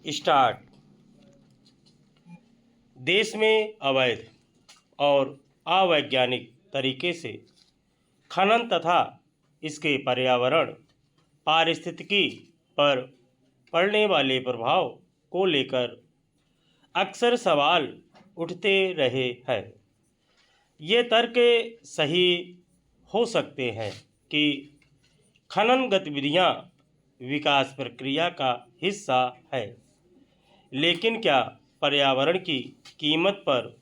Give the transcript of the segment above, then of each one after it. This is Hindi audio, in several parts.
स्टार्ट। देश में अवैध और अवैज्ञानिक तरीके से खनन तथा इसके पर्यावरण पारिस्थितिकी पर पड़ने वाले प्रभाव को लेकर अक्सर सवाल उठते रहे हैं। ये तर्क सही हो सकते हैं कि खनन गतिविधियां विकास प्रक्रिया का हिस्सा है, लेकिन क्या पर्यावरण की कीमत पर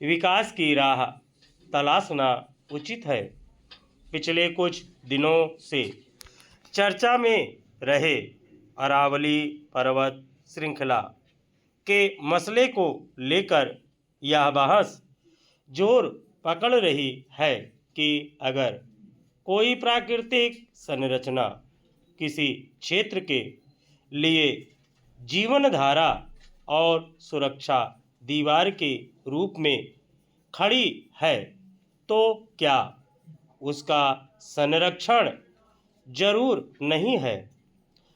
विकास की राह तलाशना उचित है? पिछले कुछ दिनों से चर्चा में रहे अरावली पर्वत श्रृंखला के मसले को लेकर यह बहस जोर पकड़ रही है कि अगर कोई प्राकृतिक संरचना किसी क्षेत्र के लिए जीवन धारा और सुरक्षा दीवार के रूप में खड़ी है, तो क्या उसका संरक्षण जरूर नहीं है?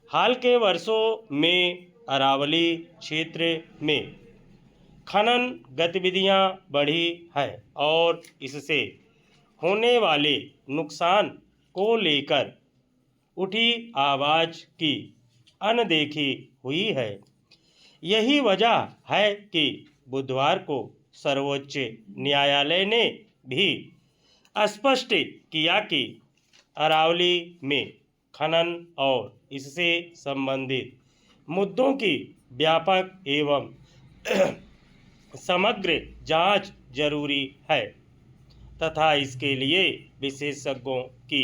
हाल के वर्षों में अरावली क्षेत्र में खनन गतिविधियां बढ़ी है और इससे होने वाले नुकसान को लेकर उठी आवाज़ की अनदेखी हुई है। यही वजह है कि बुधवार को सर्वोच्च न्यायालय ने भी स्पष्ट किया कि अरावली में खनन और इससे संबंधित मुद्दों की व्यापक एवं समग्र जांच जरूरी है तथा इसके लिए विशेषज्ञों की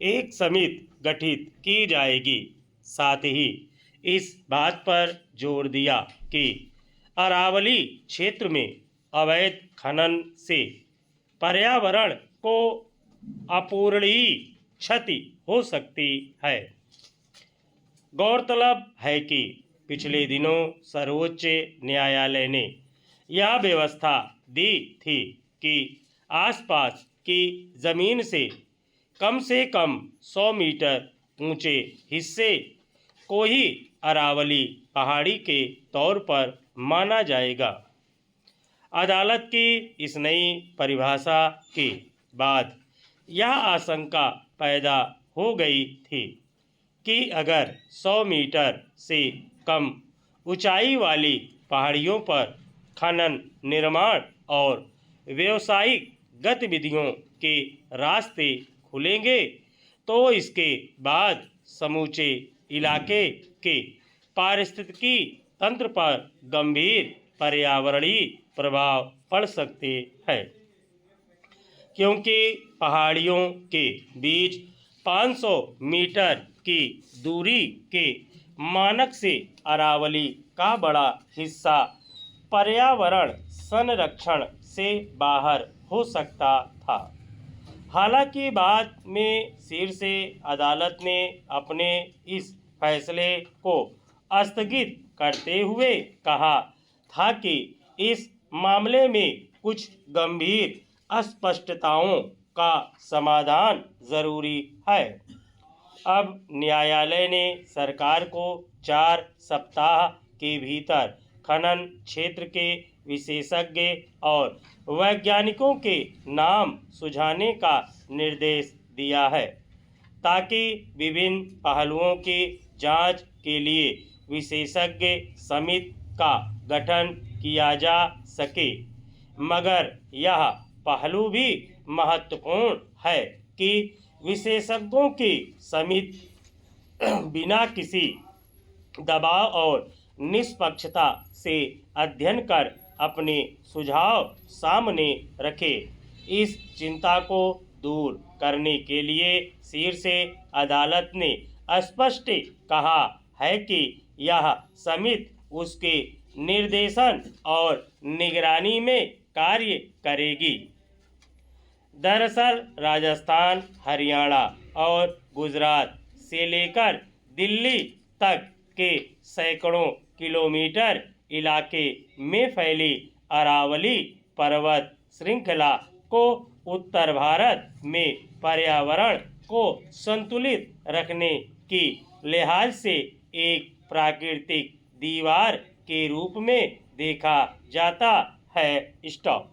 एक समिति गठित की जाएगी। साथ ही इस बात पर जोर दिया कि अरावली क्षेत्र में अवैध खनन से पर्यावरण को अपूरणीय क्षति हो सकती है। गौरतलब है कि पिछले दिनों सर्वोच्च न्यायालय ने यह व्यवस्था दी थी कि आसपास की जमीन से कम 100 मीटर ऊंचे हिस्से को ही अरावली पहाड़ी के तौर पर माना जाएगा। अदालत की इस नई परिभाषा के बाद यह आशंका पैदा हो गई थी कि अगर 100 मीटर से कम ऊंचाई वाली पहाड़ियों पर खनन, निर्माण और व्यावसायिक गतिविधियों के रास्ते खुलेंगे, तो इसके बाद समूचे इलाके के पारिस्थितिकी तंत्र पर गंभीर पर्यावरणीय प्रभाव पड़ सकते हैं, क्योंकि पहाड़ियों के बीच 500 मीटर की दूरी के मानक से अरावली का बड़ा हिस्सा पर्यावरण संरक्षण से बाहर हो सकता था। हालांकि बाद में शीर्ष अदालत ने अपने इस फैसले को स्थगित करते हुए कहा था कि इस मामले में कुछ गंभीर अस्पष्टताओं का समाधान जरूरी है। अब न्यायालय ने सरकार को 4 सप्ताह के भीतर खनन क्षेत्र के विशेषज्ञ और वैज्ञानिकों के नाम सुझाने का निर्देश दिया है, ताकि विभिन्न पहलुओं की जांच के लिए विशेषज्ञ समिति का गठन किया जा सके। मगर यह पहलू भी महत्वपूर्ण है कि विशेषज्ञों की समिति बिना किसी दबाव और निष्पक्षता से अध्ययन कर अपने सुझाव सामने रखे। इस चिंता को दूर करने के लिए शीर्ष अदालत ने स्पष्ट कहा है कि यह समिति उसके निर्देशन और निगरानी में कार्य करेगी। दरअसल राजस्थान, हरियाणा और गुजरात से लेकर दिल्ली तक के सैकड़ों किलोमीटर इलाके में फैली अरावली पर्वत श्रृंखला को उत्तर भारत में पर्यावरण को संतुलित रखने की लिहाज से एक प्राकृतिक दीवार के रूप में देखा जाता है। स्टॉप।